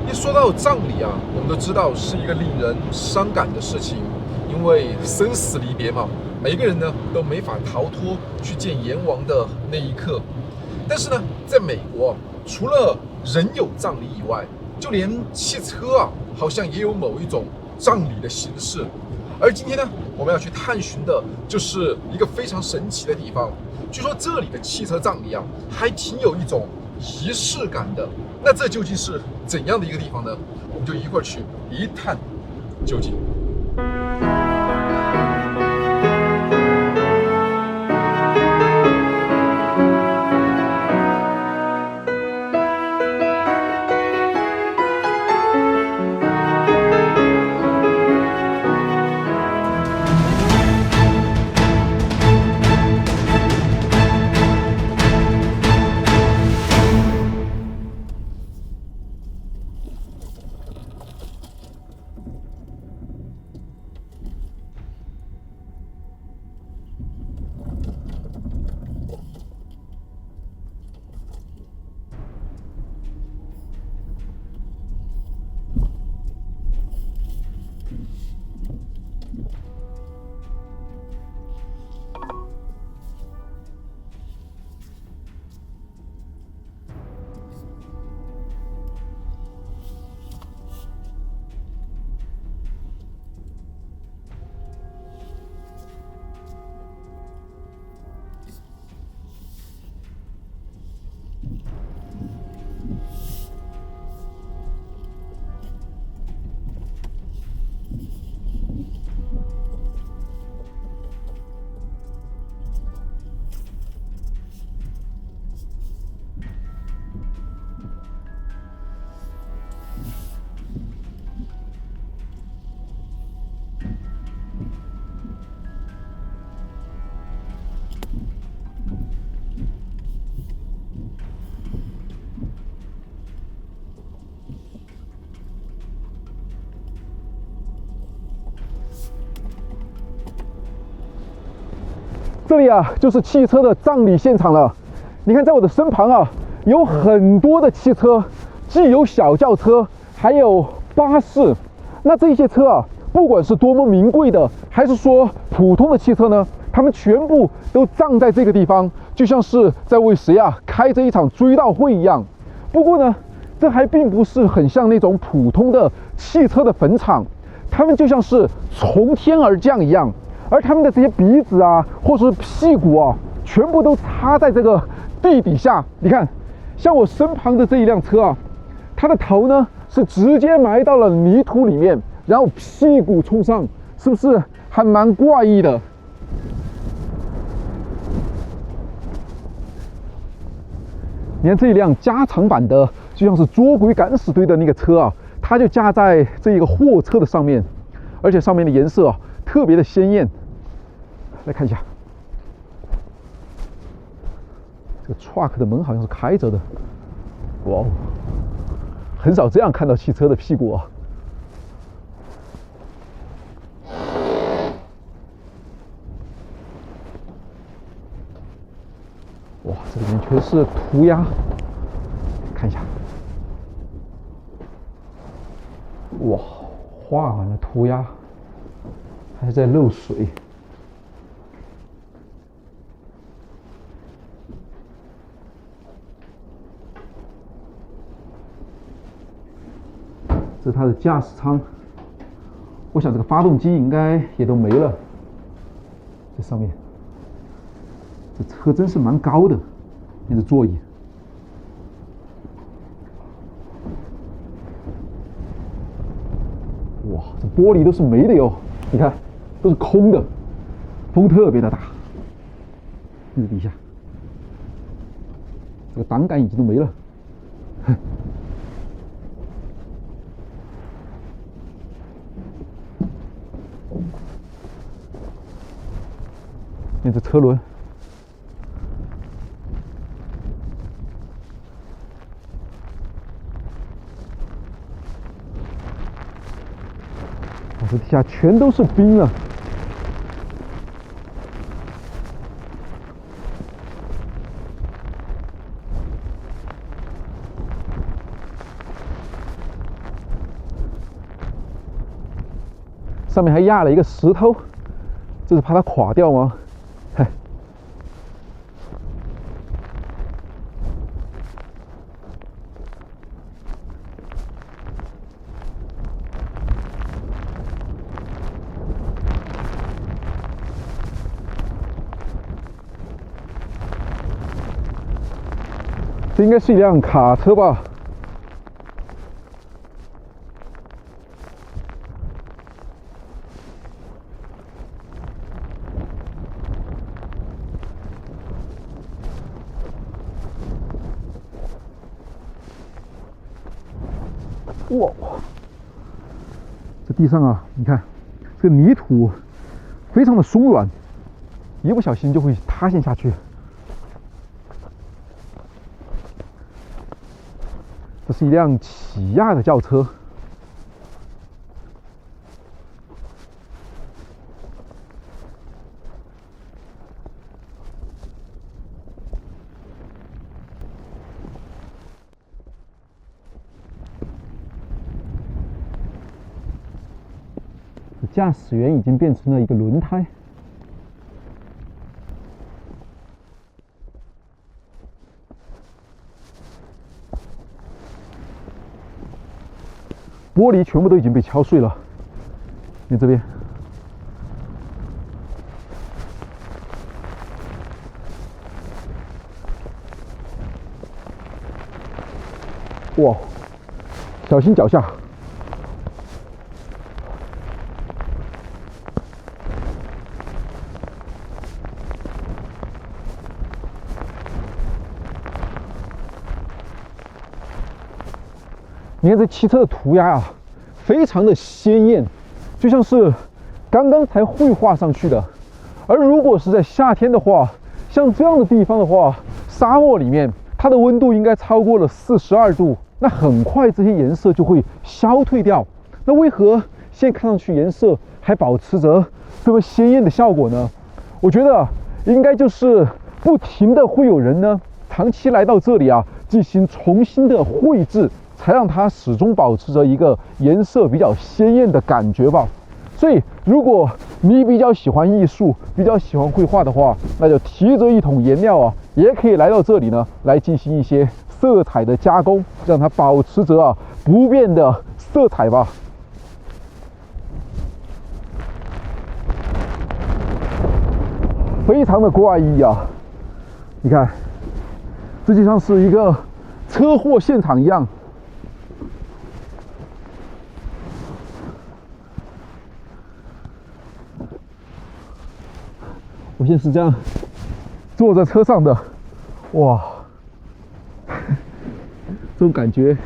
一说到葬礼啊，我们都知道是一个令人伤感的事情，因为生死离别嘛，每个人呢都没法逃脱去见阎王的那一刻。但是呢，在美国，除了人有葬礼以外，就连汽车啊，好像也有某一种葬礼的形式。而今天呢，我们要去探寻的就是一个非常神奇的地方。据说这里的汽车葬礼啊，还挺有一种仪式感的。那这究竟是怎样的一个地方呢？我们就一会儿去一探究竟。这里啊，就是汽车的葬礼现场了。你看，在我的身旁啊，有很多的汽车，既有小轿车，还有巴士。那这些车啊，不管是多么名贵的，还是说普通的汽车呢，他们全部都葬在这个地方，就像是在为谁啊开着一场追悼会一样。不过呢，这还并不是很像那种普通的汽车的坟场，他们就像是从天而降一样。而他们的这些鼻子啊，或是屁股啊，全部都插在这个地底下。你看，像我身旁的这一辆车啊，它的头呢是直接埋到了泥土里面，然后屁股冲上，是不是还蛮怪异的？你看这一辆加长版的，就像是捉鬼敢死队的那个车啊，它就架在这一个货车的上面，而且上面的颜色啊特别的鲜艳。来看一下，这个 truck 的门好像是开着的，哇哦，很少这样看到汽车的屁股啊。哇，这里面全是涂鸦，看一下，哇，画满了涂鸦，还在漏水。这是它的驾驶舱，我想这个发动机应该也都没了。这上面，这车真是蛮高的，那个座椅。哇，这玻璃都是没的哟，你看，都是空的，风特别的大。这个底下，这个挡杆已经都没了。看这车轮，这底下全都是冰了。上面还压了一个石头，这是怕它垮掉吗？嗨，这应该是一辆卡车吧？哇，这地上啊，你看这个泥土非常的松软，一不小心就会塌陷下去。这是一辆起亚的轿车。驾驶员已经变成了一个轮胎。玻璃全部都已经被敲碎了，你这边，哇，小心脚下。你看这汽车的涂鸦啊，非常的鲜艳，就像是刚刚才绘画上去的。而如果是在夏天的话，像这样的地方的话，沙漠里面它的温度应该超过了42度，那很快这些颜色就会消退掉。那为何现在看上去颜色还保持着这么鲜艳的效果呢？我觉得应该就是不停的会有人呢，长期来到这里啊，进行重新的绘制，才让它始终保持着一个颜色比较鲜艳的感觉吧。所以，如果你比较喜欢艺术，比较喜欢绘画的话，那就提着一桶颜料啊，也可以来到这里呢，来进行一些色彩的加工，让它保持着啊不变的色彩吧。非常的怪异啊！你看，这就像是一个车祸现场一样。我现在是这样坐在车上的，哇，这种感觉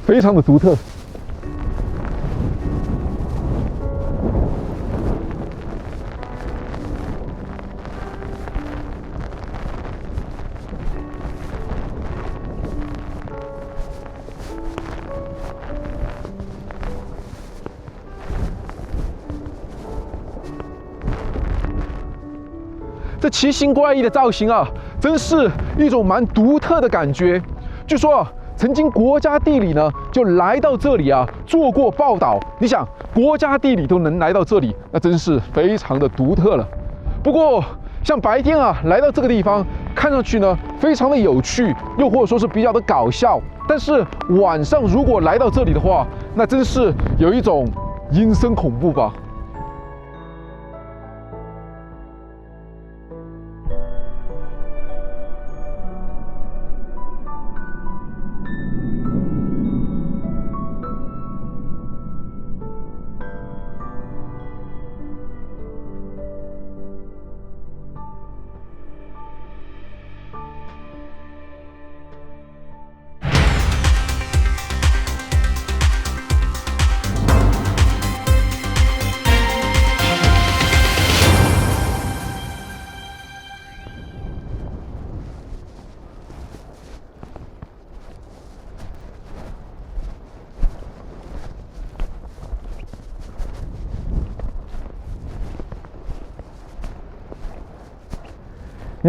非常的独特。这奇形怪异的造型啊，真是一种蛮独特的感觉。据说啊，曾经国家地理呢就来到这里啊做过报道。你想，国家地理都能来到这里，那真是非常的独特了。不过，像白天啊来到这个地方，看上去呢非常的有趣，又或者说是比较的搞笑。但是晚上如果来到这里的话，那真是有一种阴森恐怖吧。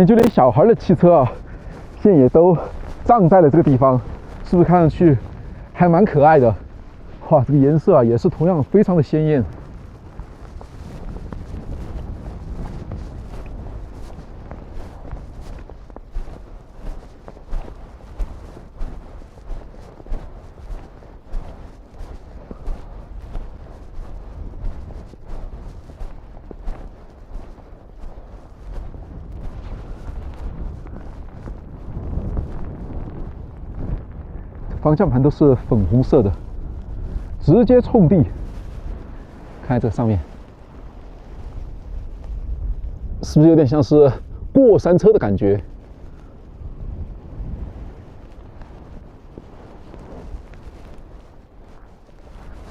就连小孩的汽车啊，现在也都葬在了这个地方，是不是看上去还蛮可爱的？哇，这个颜色啊也是同样非常的鲜艳。方向盘都是粉红色的，直接冲地。看这上面，是不是有点像是过山车的感觉？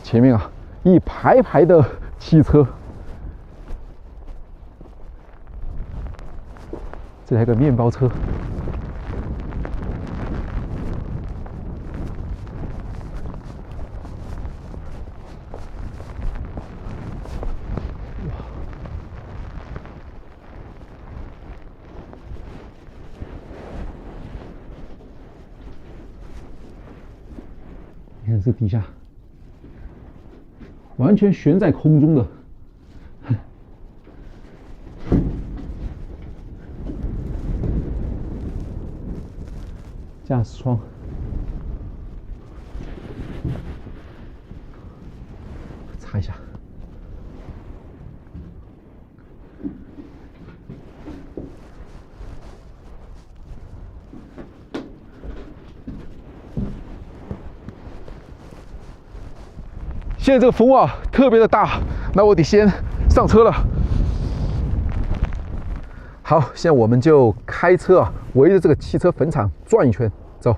前面啊，一排排的汽车，这还有个面包车。你看这底下，完全悬在空中的，驾驶窗，擦一下。现在这个风啊特别的大，那我得先上车了。好，现在我们就开车啊，围着这个汽车坟场转一圈，走。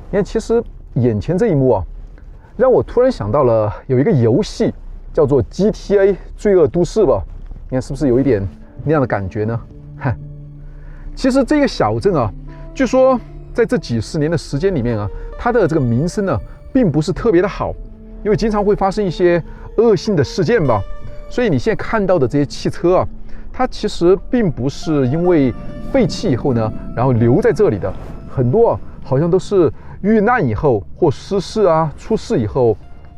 你看，其实眼前这一幕啊，让我突然想到了有一个游戏叫做 GTA 罪恶都市吧？你看是不是有一点那样的感觉呢？其实这个小镇啊，据说在这几十年的时间里面啊，它的这个名声呢，并不是特别的好，因为经常会发生一些恶性的事件吧。所以你现在看到的这些汽车啊，它其实并不是因为废弃以后呢，然后留在这里的，很多啊，好像都是遇难以后或失事啊、出事以后，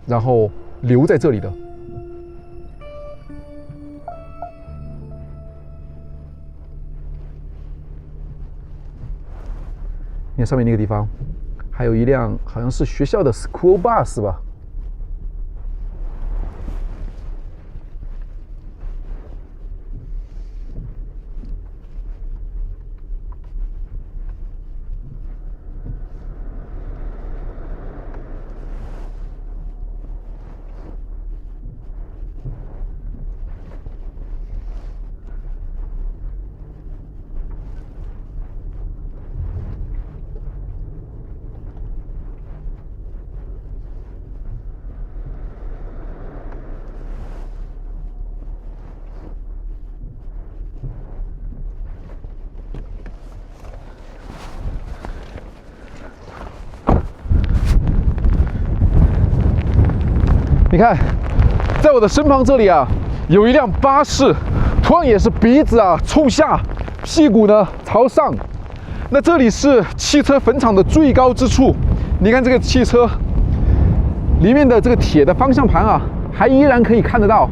然后留在这里的。你看上面那个地方，还有一辆好像是学校的 school bus 吧。你看，在我的身旁这里啊，有一辆巴士，同样也是鼻子啊冲下，屁股呢朝上。那这里是汽车坟场的最高之处。你看这个汽车里面的这个铁的方向盘啊，还依然可以看得到。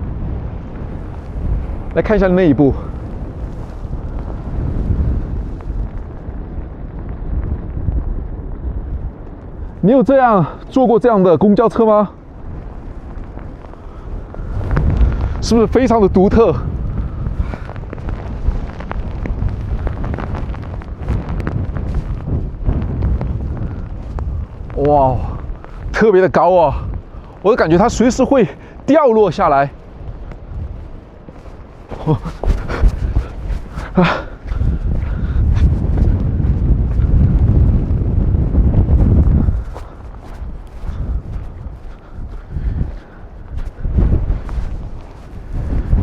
来看一下那一部。你有这样坐过这样的公交车吗？是不是非常的独特？哇，特别的高啊！我都感觉它随时会掉落下来。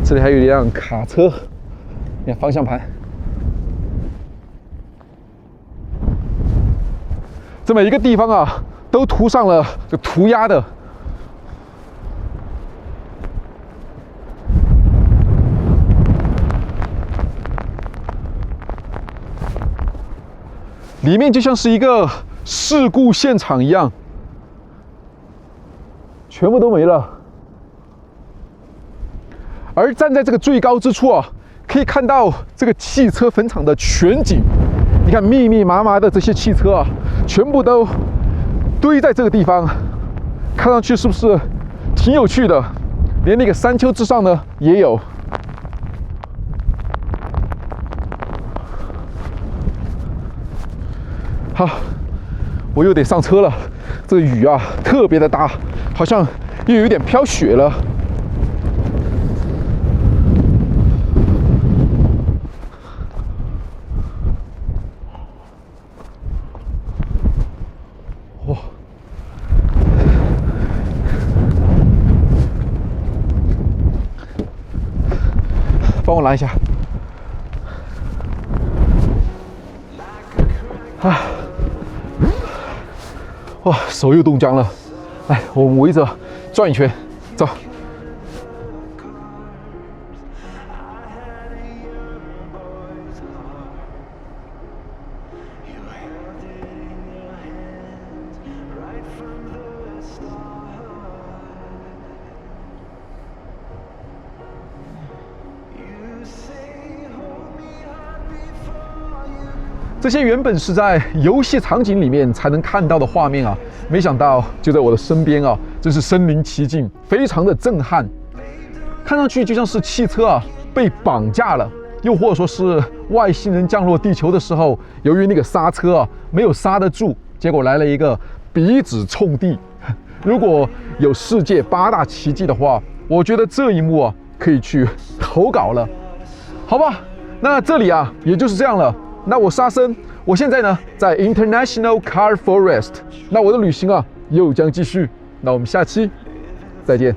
这里还有一辆卡车，你看方向盘，这每一个地方啊，都涂上了这涂鸦的。里面就像是一个事故现场一样，全部都没了。而站在这个最高之处啊，可以看到这个汽车坟场的全景。你看密密麻麻的这些汽车啊，全部都堆在这个地方，看上去是不是挺有趣的？连那个山丘之上呢也有。好，我又得上车了。这个雨啊，特别的大，好像又有点飘雪了。哇！帮我拦一下。啊！哇，手又冻僵了。来，我们围着转一圈，走。这些原本是在游戏场景里面才能看到的画面啊，没想到就在我的身边啊，真是身临其境，非常的震撼。看上去就像是汽车啊被绑架了，又或者说是外星人降落地球的时候，由于那个刹车啊没有刹得住，结果来了一个鼻子冲地。如果有世界8大奇迹的话，我觉得这一幕啊可以去投稿了，好吧？那这里啊也就是这样了。那我杀生，我现在呢在 International Car Forest， 那我的旅行啊又将继续。那我们下期再见。